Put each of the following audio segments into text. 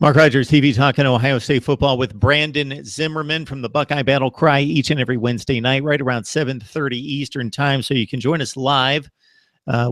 Mark Rogers TV talking Ohio State football with Brandon Zimmerman from the Buckeye Battle Cry each and every Wednesday night, right around 7:30 Eastern time. So you can join us live.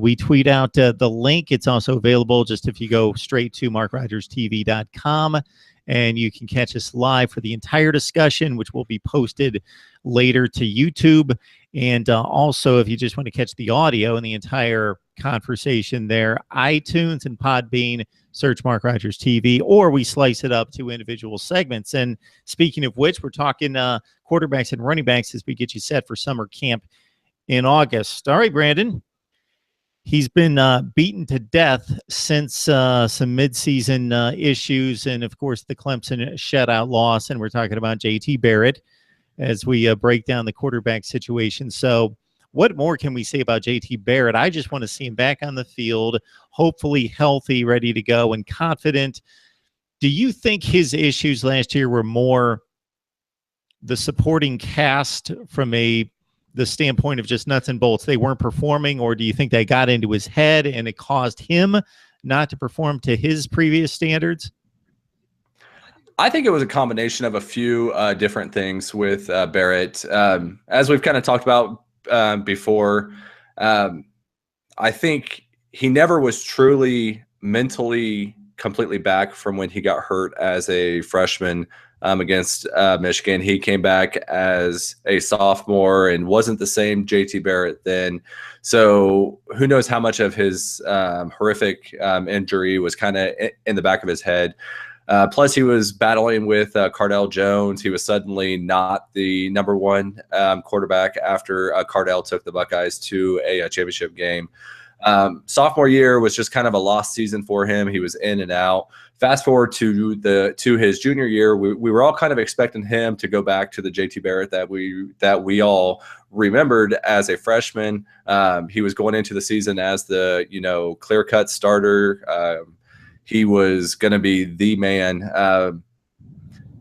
We tweet out the link. It's also available just if you go straight to markrogerstv.com, and you can catch us live for the entire discussion, which will be posted later to YouTube. And also, if you just want to catch the audio and the entire conversation there, iTunes and Podbean, search Mark Rogers TV, or we slice it up to individual segments. And speaking of which, we're talking quarterbacks and running backs as we get you set for summer camp in August. All right, Brandon. He's been beaten to death since some midseason issues and, of course, the Clemson shutout loss. And we're talking about JT Barrett as we break down the quarterback situation. So what more can we say about JT Barrett? I just want to see him back on the field, hopefully healthy, ready to go, and confident. Do you think his issues last year were more the supporting cast from the standpoint of just nuts and bolts? They weren't performing, or do you think they got into his head and it caused him not to perform to his previous standards? I think it was a combination of a few different things with Barrett. As we've kind of talked about before, I think he never was truly mentally completely back from when he got hurt as a freshman against Michigan. He came back as a sophomore and wasn't the same JT Barrett then. So who knows how much of his horrific injury was kind of in the back of his head. Plus, he was battling with Cardale Jones. He was suddenly not the number one quarterback after Cardale took the Buckeyes to a championship game. Sophomore year was just kind of a lost season for him. He was in and out. Fast forward to his junior year, we were all kind of expecting him to go back to the JT Barrett that we all remembered as a freshman. He was going into the season as the clear-cut starter. He was going to be the man.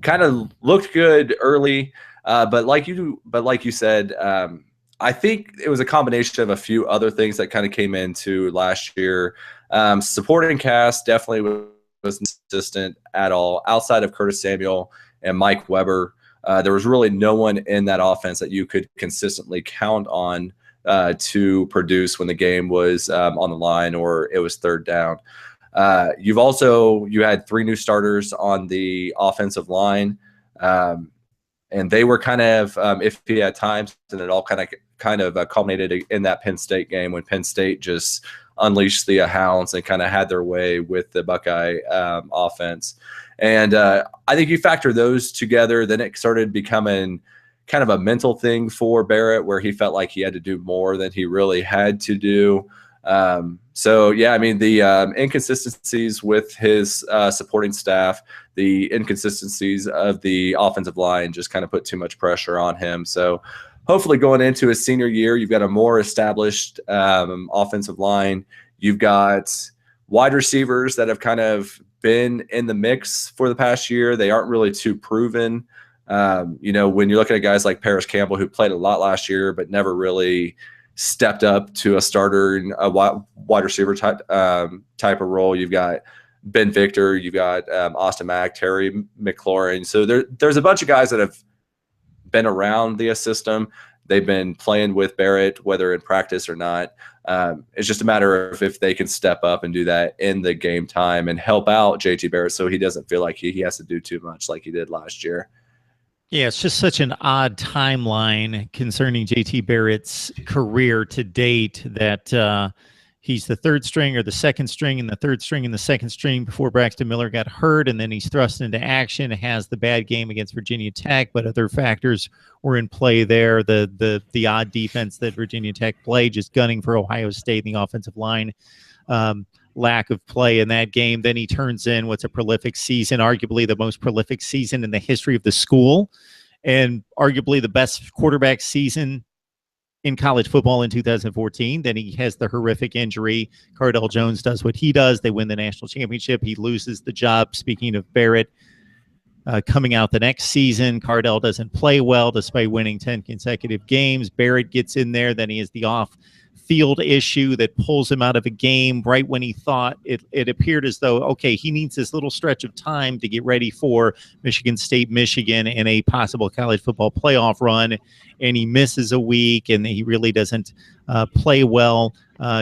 Kind of looked good early, but like you said, I think it was a combination of a few other things that kind of came into last year. Supporting cast definitely was consistent at all. Outside of Curtis Samuel and Mike Weber, there was really no one in that offense that you could consistently count on to produce when the game was on the line or it was third down. You had three new starters on the offensive line, and they were kind of iffy at times, and it all kind of culminated in that Penn State game when Penn State just unleashed the hounds and kind of had their way with the Buckeye offense. And I think you factor those together, then it started becoming kind of a mental thing for Barrett where he felt like he had to do more than he really had to do. So, yeah, I mean, the inconsistencies with his supporting staff, the inconsistencies of the offensive line just kind of put too much pressure on him. So hopefully going into his senior year, you've got a more established offensive line. You've got wide receivers that have kind of been in the mix for the past year. They aren't really too proven. When you're looking at guys like Paris Campbell, who played a lot last year but never really stepped up to a starter in a wide receiver type of role. You've got Ben Victor, you've got Austin Mack, Terry McLaurin. So there's a bunch of guys that have been around the system. They've been playing with Barrett, whether in practice or not. It's just a matter of if they can step up and do that in the game time and help out JT Barrett so he doesn't feel like he has to do too much like he did last year. Yeah, it's just such an odd timeline concerning JT Barrett's career to date that he's the third string or the second string and the third string and the second string before Braxton Miller got hurt, and then he's thrust into action, has the bad game against Virginia Tech, but other factors were in play there. The odd defense that Virginia Tech played, just gunning for Ohio State in the offensive line. Lack of play in that game. Then he turns in what's a prolific season, arguably the most prolific season in the history of the school, and arguably the best quarterback season in college football in 2014. Then he has the horrific injury. Cardale Jones does what he does. They win the national championship. He loses the job. Speaking of Barrett, coming out the next season, Cardale doesn't play well despite winning 10 consecutive games. Barrett gets in there. Then he has the off field issue that pulls him out of a game right when he thought it appeared as though, okay, he needs this little stretch of time to get ready for Michigan State, Michigan in a possible college football playoff run, and he misses a week, and he really doesn't play well,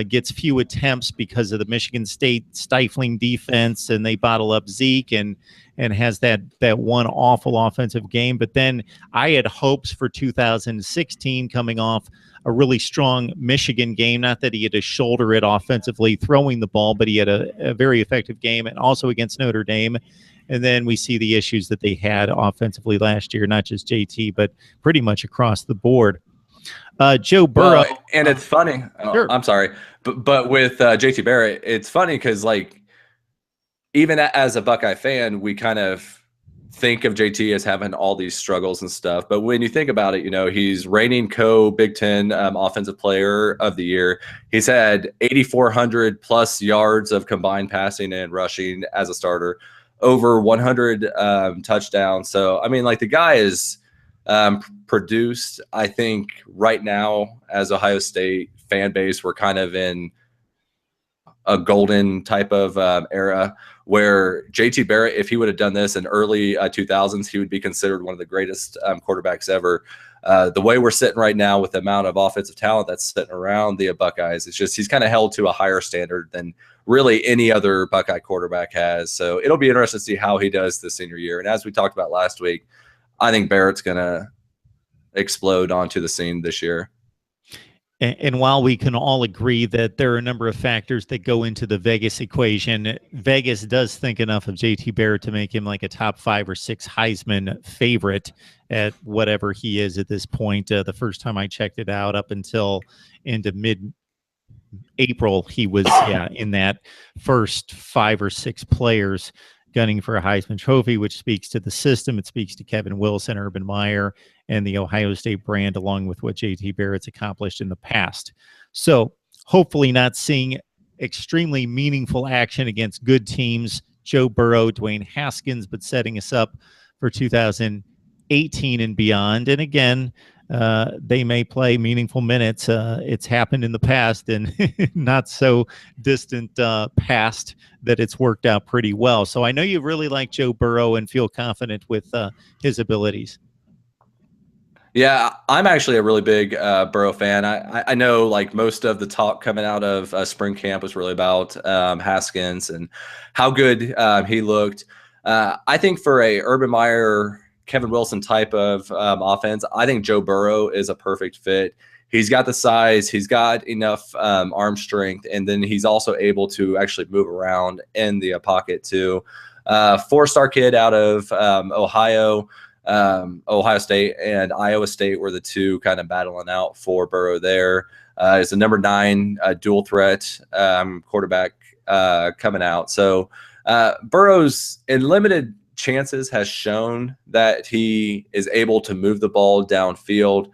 gets few attempts because of the Michigan State stifling defense, and they bottle up Zeke, and has that one awful offensive game. But then I had hopes for 2016 coming off a really strong Michigan game. Not that he had to shoulder it offensively throwing the ball, but he had a very effective game, and also against Notre Dame. And then we see the issues that they had offensively last year, not just JT, but pretty much across the board. Joe Burrow. Well, and it's funny. Sure. I'm sorry. But with JT Barrett, it's funny because, like, even as a Buckeye fan, we kind of think of JT as having all these struggles and stuff. But when you think about it, you know, he's reigning Big Ten Offensive Player of the Year. He's had 8,400 plus yards of combined passing and rushing as a starter, over 100 touchdowns. So, I mean, like, the guy is produced. I think right now, as Ohio State fan base, we're kind of in a golden type of era where JT Barrett, if he would have done this in early 2000s, he would be considered one of the greatest quarterbacks ever. The way we're sitting right now with the amount of offensive talent that's sitting around the Buckeyes, it's just he's kind of held to a higher standard than really any other Buckeye quarterback has. So it'll be interesting to see how he does this senior year. And as we talked about last week, I think Barrett's going to explode onto the scene this year. And while we can all agree that there are a number of factors that go into the Vegas equation, Vegas does think enough of JT Barrett to make him like a top 5 or 6 Heisman favorite at whatever he is at this point. The first time I checked it out, up until into mid-April, he was in that first 5 or 6 players gunning for a Heisman Trophy, which speaks to the system. It speaks to Kevin Wilson, Urban Meyer, and the Ohio State brand, along with what JT Barrett's accomplished in the past. So hopefully not seeing extremely meaningful action against good teams, Joe Burrow, Dwayne Haskins, but setting us up for 2018 and beyond. And again, they may play meaningful minutes. It's happened in the past, and not so distant past, that it's worked out pretty well. So I know you really like Joe Burrow and feel confident with his abilities. Yeah, I'm actually a really big Burrow fan. I know, like, most of the talk coming out of spring camp was really about Haskins and how good he looked. I think for a Urban Meyer, Kevin Wilson type of offense, I think Joe Burrow is a perfect fit. He's got the size, he's got enough arm strength, and then he's also able to actually move around in the pocket too. 4-star kid out of Ohio State and Iowa State were the two kind of battling out for Burrow there. Is the number 9 dual threat quarterback coming out. So Burrow's in limited chances has shown that he is able to move the ball downfield.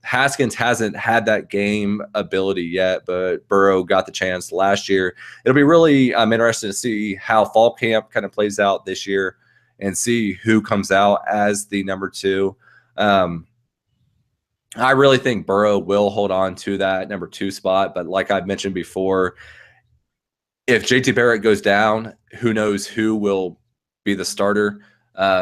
Haskins hasn't had that game ability yet, but Burrow got the chance last year. It'll be really interesting to see how fall camp kind of plays out this year and see who comes out as the number 2. I really think Burrow will hold on to that number 2 spot, but like I've mentioned before, if JT Barrett goes down, who knows who will be the starter,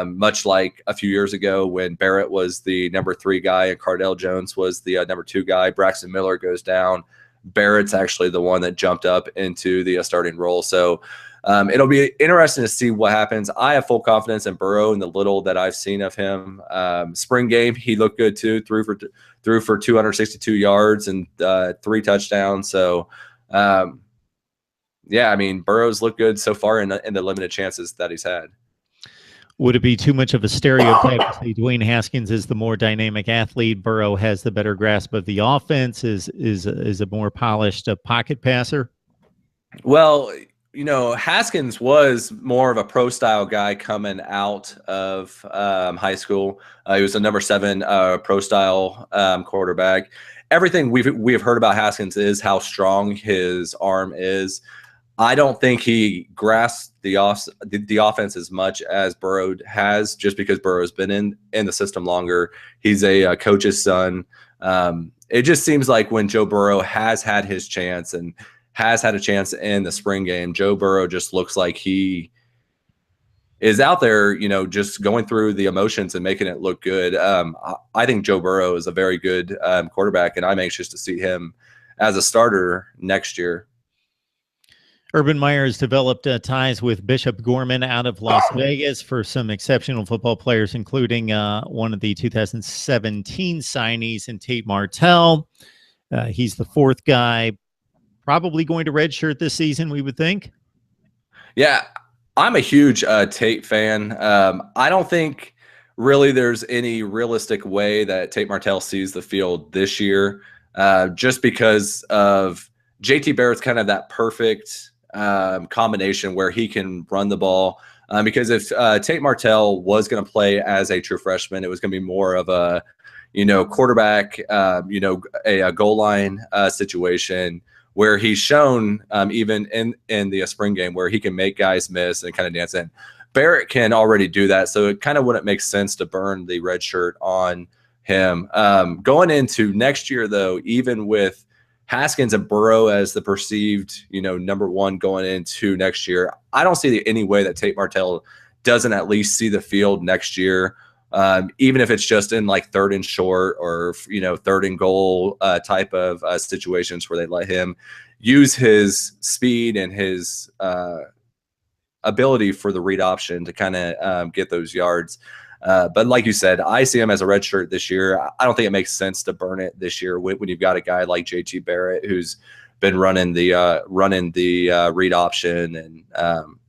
much like a few years ago when Barrett was the number 3 guy and Cardell Jones was the number 2 guy. Braxton Miller goes down. Barrett's actually the one that jumped up into the starting role. So it'll be interesting to see what happens. I have full confidence in Burrow and the little that I've seen of him. Spring game, he looked good too, threw for 262 yards and 3 touchdowns. So, yeah, I mean, Burrow's looked good so far in the limited chances that he's had. Would it be too much of a stereotype to say Dwayne Haskins is the more dynamic athlete, Burrow has the better grasp of the offense, is a more polished pocket passer? Well, you know, Haskins was more of a pro-style guy coming out of high school. He was a number 7 pro-style quarterback. Everything we've heard about Haskins is how strong his arm is. I don't think he grasps the offense as much as Burrow has, just because Burrow's been in the system longer. He's a coach's son. it just seems like when Joe Burrow has had his chance and has had a chance in the spring game, Joe Burrow just looks like he is out there, just going through the emotions and making it look good. I think Joe Burrow is a very good quarterback, and I'm anxious to see him as a starter next year. Urban Meyer has developed ties with Bishop Gorman out of Las Vegas for some exceptional football players, including one of the 2017 signees in Tate Martell. He's the fourth guy, probably going to redshirt this season, we would think. Yeah, I'm a huge Tate fan. I don't think really there's any realistic way that Tate Martell sees the field this year, just because of JT Barrett's kind of that perfect combination where he can run the ball. Because if Tate Martell was going to play as a true freshman, it was going to be more of a, quarterback, a goal line situation where he's shown even in the spring game where he can make guys miss and kind of dance in. Barrett can already do that, so it kind of wouldn't make sense to burn the red shirt on him. Going into next year, though, even with Haskins and Burrow as the perceived, number one going into next year, I don't see any way that Tate Martell doesn't at least see the field next year, even if it's just in like third and short or, third and goal type of situations where they let him use his speed and his ability for the read option to kind of get those yards. But like you said, I see him as a red shirt this year. I don't think it makes sense to burn it this year when you've got a guy like JT Barrett who's been running the read option and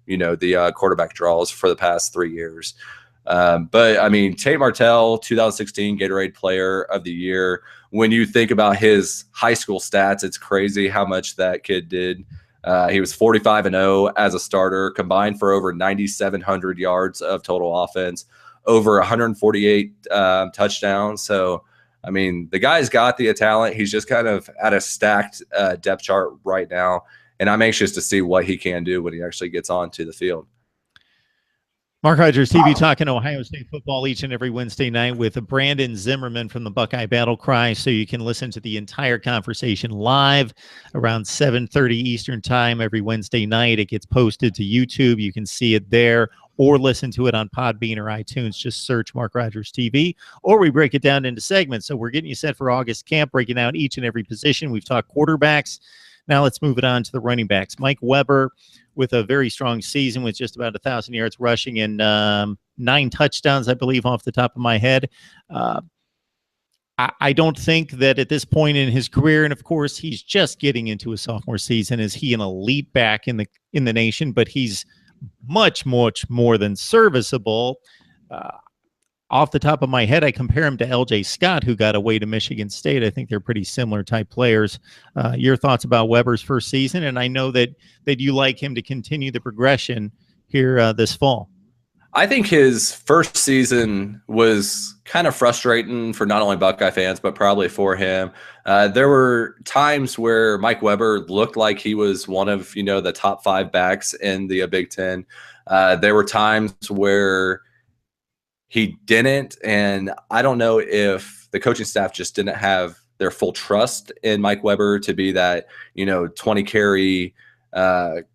the quarterback draws for the past 3 years. But I mean, Tate Martell, 2016 Gatorade Player of the Year. When you think about his high school stats, it's crazy how much that kid did. He was 45-0 as a starter, combined for over 9,700 yards of total offense, over 148 touchdowns. So, I mean, the guy's got the talent. He's just kind of at a stacked depth chart right now, and I'm anxious to see what he can do when he actually gets onto the field. Mark Rogers TV talking Ohio State football each and every Wednesday night with Brandon Zimmerman from the Buckeye Battle Cry. So you can listen to the entire conversation live around 7:30 Eastern time every Wednesday night. It gets posted to YouTube. You can see it there or listen to it on Podbean or iTunes. Just search Mark Rogers TV, or we break it down into segments. So we're getting you set for August camp, breaking out each and every position. We've talked quarterbacks. Now let's move it on to the running backs. Mike Weber with a very strong season with just about 1,000 yards rushing and 9 touchdowns, I believe, off the top of my head. I don't think that at this point in his career, and of course he's just getting into his sophomore season, is he an elite back in the nation, but he's much, much more than serviceable. Off the top of my head, I compare him to LJ Scott, who got away to Michigan State. I think they're pretty similar type players. Your thoughts about Weber's first season? And I know that you like him to continue the progression here this fall. I think his first season was kind of frustrating for not only Buckeye fans, but probably for him. There were times where Mike Weber looked like he was one of, the top 5 backs in the Big Ten. There were times where he didn't, and I don't know if the coaching staff just didn't have their full trust in Mike Weber to be that, 20 carry type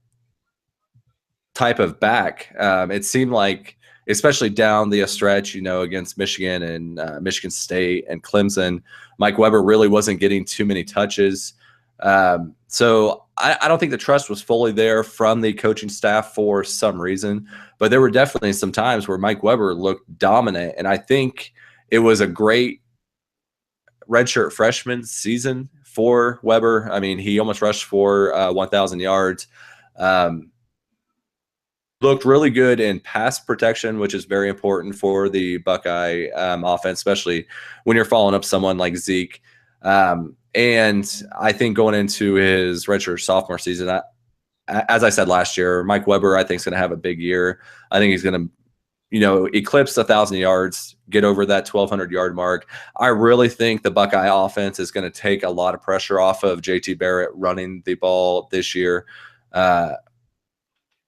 of back. It seemed like, especially down the stretch, against Michigan and Michigan State and Clemson, Mike Weber really wasn't getting too many touches. So I don't think the trust was fully there from the coaching staff for some reason, but there were definitely some times where Mike Weber looked dominant, and I think it was a great redshirt freshman season for Weber. I mean, he almost rushed for 1,000 yards. Looked really good in pass protection, which is very important for the Buckeye offense, especially when you're following up someone like Zeke. And I think going into his redshirt sophomore season, as I said last year, Mike Weber, I think, is going to have a big year. I think he's going to, eclipse 1,000 yards, get over that 1,200-yard mark. I really think the Buckeye offense is going to take a lot of pressure off of JT Barrett running the ball this year.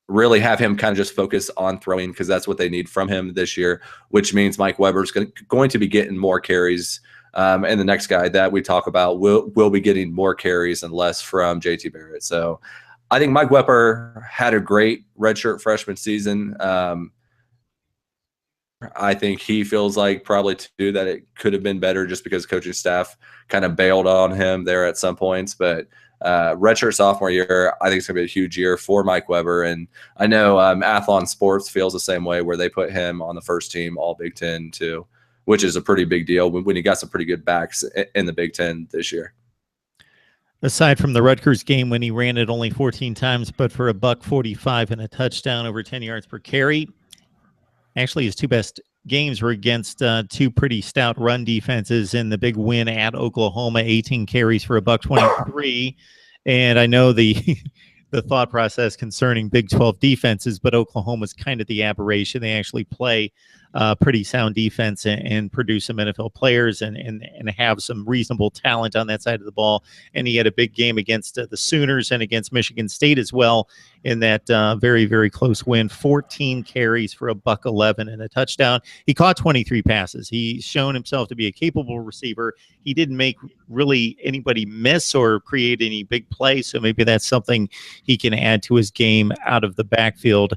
Really have him kind of just focus on throwing, because that's what they need from him this year, which means Mike Weber's going to be getting more carries And the next guy that we talk about will be getting more carries and less from JT Barrett. So I think Mike Weber had a great redshirt freshman season. I think he feels like probably too that it could have been better just because coaching staff kind of bailed on him there at some points. But redshirt sophomore year, I think it's going to be a huge year for Mike Weber. And I know Athlon Sports feels the same way, where they put him on the first team All Big Ten too, which is a pretty big deal when you got some pretty good backs in the Big Ten this year. Aside from the Rutgers game when he ran it only 14 times, but for $145 and a touchdown over 10 yards per carry. Actually, his two best games were against two pretty stout run defenses in the big win at Oklahoma, 18 carries for $123. And I know the thought process concerning Big 12 defenses, but Oklahoma's kind of the aberration. They actually play pretty sound defense and produce some NFL players and have some reasonable talent on that side of the ball. And he had a big game against the Sooners and against Michigan State as well in that very, very close win. 14 carries for $111 and a touchdown. He caught 23 passes. He's shown himself to be a capable receiver. He didn't make really anybody miss or create any big plays, so maybe that's something he can add to his game out of the backfield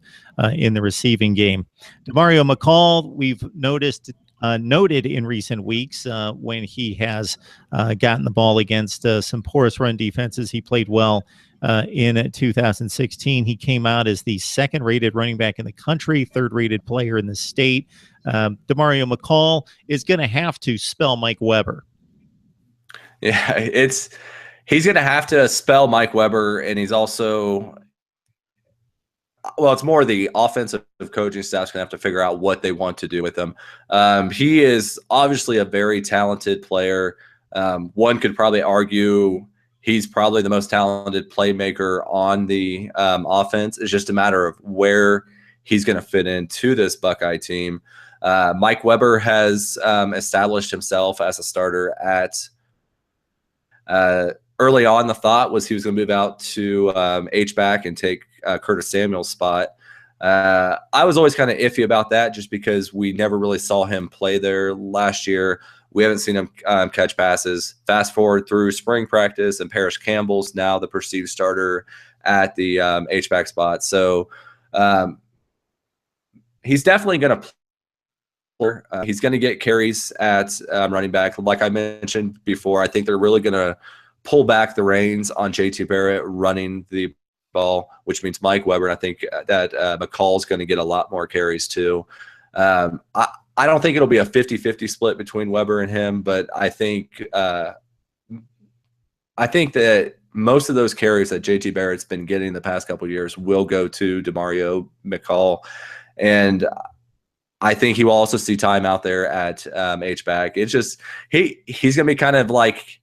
in the receiving game. DeMario McCall, we've noted in recent weeks when he has gotten the ball against some porous run defenses. He played well in 2016. He came out as the second-rated running back in the country, third-rated player in the state. DeMario McCall is going to have to spell Mike Weber. Yeah, he's going to have to spell Mike Weber, and he's also – well, it's more the offensive coaching staff's going to have to figure out what they want to do with him. He is obviously a very talented player. One could probably argue he's probably the most talented playmaker on the offense. It's just a matter of where he's going to fit into this Buckeye team. Mike Weber has established himself as a starter at early on. The thought was he was going to move out to H-back and take Curtis Samuel's spot. I was always kind of iffy about that just because we never really saw him play there last year. We haven't seen him catch passes. Fast forward through spring practice, and Parrish Campbell's now the perceived starter at the H-back spot. So he's definitely going to play. He's going to get carries at running back. Like I mentioned before, I think they're really going to pull back the reins on JT Barrett running the ball, which means Mike Weber. And I think that McCall's going to get a lot more carries too. I don't think it'll be a 50-50 split between Weber and him, but I think that most of those carries that JT Barrett's been getting the past couple of years will go to DeMario McCall. And I think he will also see time out there at H-back. It's just he's going to be kind of like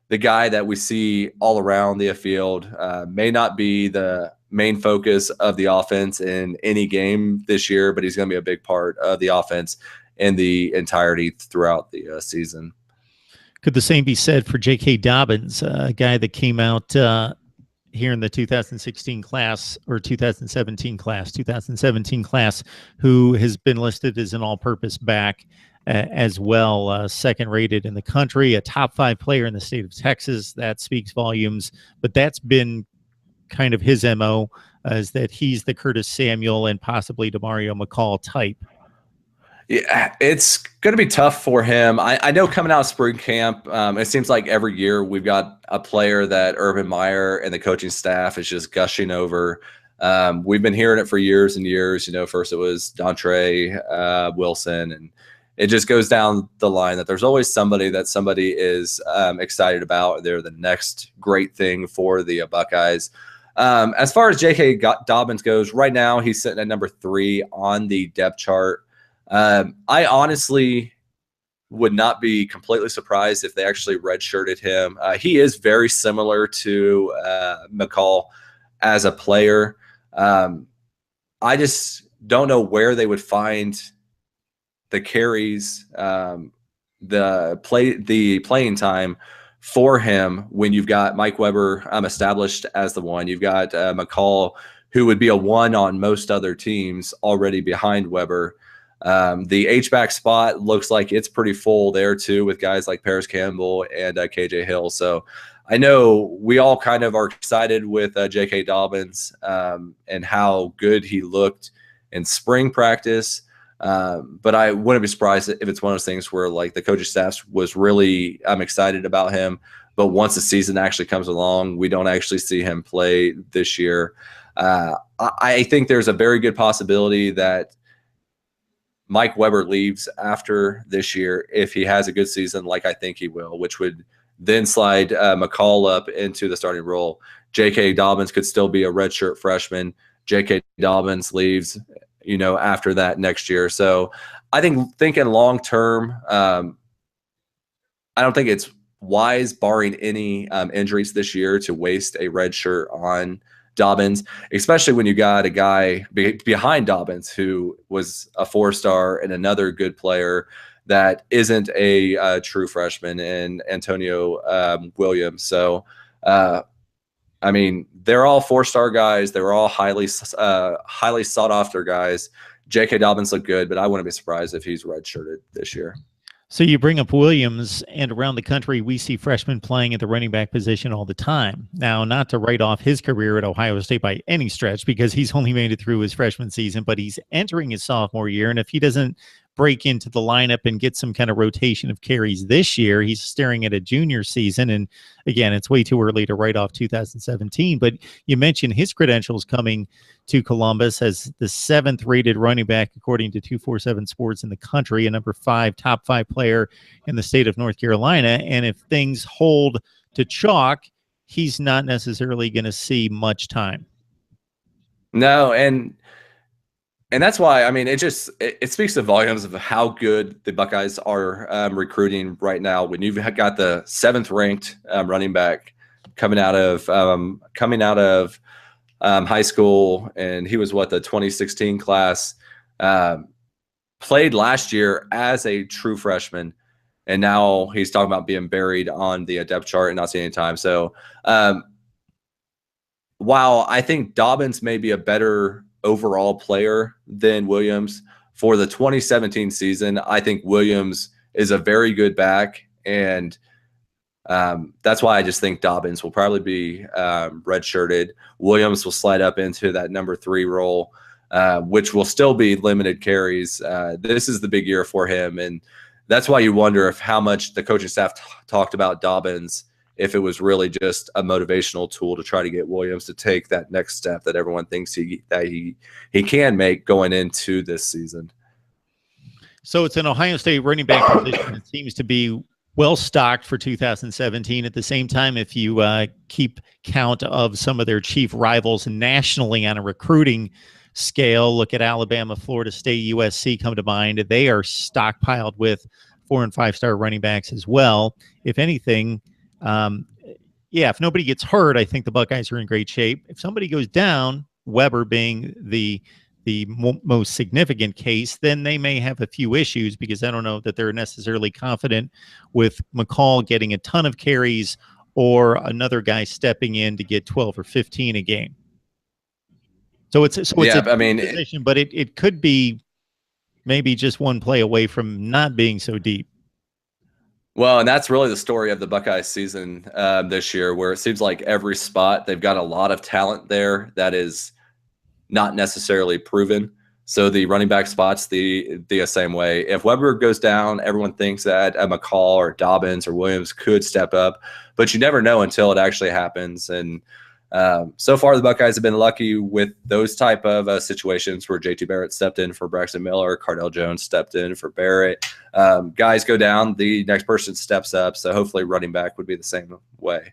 the guy that we see all around the field. May not be the main focus of the offense in any game this year, but he's going to be a big part of the offense in the entirety throughout the season. Could the same be said for J.K. Dobbins, a guy that came out here in the 2016 class or 2017 class, who has been listed as an all-purpose back as well, second rated in the country, a top 5 player in the state of Texas? That speaks volumes, but that's been kind of his MO, is that he's the Curtis Samuel and possibly DeMario McCall type. Yeah, it's going to be tough for him. I know coming out of spring camp, it seems like every year we've got a player that Urban Meyer and the coaching staff is just gushing over. We've been hearing it for years and years. First it was Dontre Wilson, and it just goes down the line that there's always somebody that somebody is excited about. They're the next great thing for the Buckeyes. As far as J.K. Dobbins goes, right now he's sitting at number 3 on the depth chart. I honestly would not be completely surprised if they actually redshirted him. He is very similar to McCall as a player. I just don't know where they would find the carries, the playing time for him when you've got Mike Weber established as the one. You've got McCall, who would be a 1 on most other teams, already behind Weber. The H-back spot looks like it's pretty full there too, with guys like Paris Campbell and KJ Hill. So I know we all kind of are excited with J.K. Dobbins and how good he looked in spring practice. But I wouldn't be surprised if it's one of those things where like the coaching staff was really excited about him, but once the season actually comes along, we don't actually see him play this year. I think there's a very good possibility that Mike Weber leaves after this year if he has a good season, like I think he will, which would then slide McCall up into the starting role. J.K. Dobbins could still be a redshirt freshman. J.K. Dobbins leaves, after that next year. So I think thinking long term, I don't think it's wise, barring any injuries this year, to waste a red shirt on Dobbins, especially when you got a guy behind Dobbins who was a 4-star and another good player that isn't a true freshman, in Antonio Williams. So, I mean, they're all 4-star guys. They're all highly sought after guys. J.K. Dobbins looked good, but I wouldn't be surprised if he's redshirted this year. So you bring up Williams, and around the country, we see freshmen playing at the running back position all the time. Now, not to write off his career at Ohio State by any stretch, because he's only made it through his freshman season, but he's entering his sophomore year. And if he doesn't break into the lineup and get some kind of rotation of carries this year, he's staring at a junior season. And again, it's way too early to write off 2017, but you mentioned his credentials coming to Columbus as the 7th rated running back, according to 247 Sports, in the country, a number 5, top 5 player in the state of North Carolina. And if things hold to chalk, he's not necessarily going to see much time. No. And that's why, I mean, it speaks to volumes of how good the Buckeyes are recruiting right now. When you've got the 7th ranked running back coming out of high school, and he was the 2016 class, played last year as a true freshman, and now he's talking about being buried on the depth chart and not seeing any time. So while I think Dobbins may be a better overall player than Williams for the 2017 season, I think Williams is a very good back, and that's why I just think Dobbins will probably be redshirted. Williams will slide up into that number 3 role, which will still be limited carries. This is the big year for him, and that's why you wonder if how much the coaching staff talked about Dobbins, if it was really just a motivational tool to try to get Williams to take that next step that everyone thinks he can make going into this season. So it's an Ohio State running back position that seems to be well stocked for 2017. At the same time, if you keep count of some of their chief rivals nationally on a recruiting scale, look at Alabama, Florida State, USC come to mind. They are stockpiled with 4- and 5-star running backs as well. If anything, if nobody gets hurt, I think the Buckeyes are in great shape. If somebody goes down, Weber being the most significant case, then they may have a few issues, because I don't know that they're necessarily confident with McCall getting a ton of carries or another guy stepping in to get 12 or 15 a game. So it's a position, but it could be maybe just one play away from not being so deep. Well, and that's really the story of the Buckeyes season this year, where it seems like every spot they've got a lot of talent there that is not necessarily proven. So the running back spots the same way. If Weber goes down, everyone thinks that McCall or Dobbins or Williams could step up, but you never know until it actually happens. And so far, the Buckeyes have been lucky with those type of situations where JT Barrett stepped in for Braxton Miller, Cardell Jones stepped in for Barrett. Guys go down, the next person steps up. So hopefully running back would be the same way.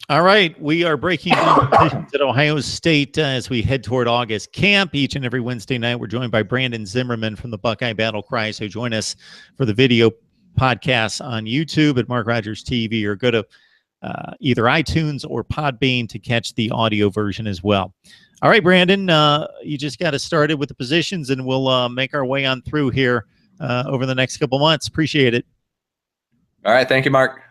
All right, we are breaking down positions at Ohio State as we head toward August camp. Each and every Wednesday night, we're joined by Brandon Zimmerman from the Buckeye Battle Cry. So join us for the video podcasts on YouTube at Mark Rogers TV, or go to either iTunes or Podbean to catch the audio version as well. All right, Brandon, you just got us started with the positions, and we'll make our way on through here over the next couple months. Appreciate it. All right, thank you, Mark.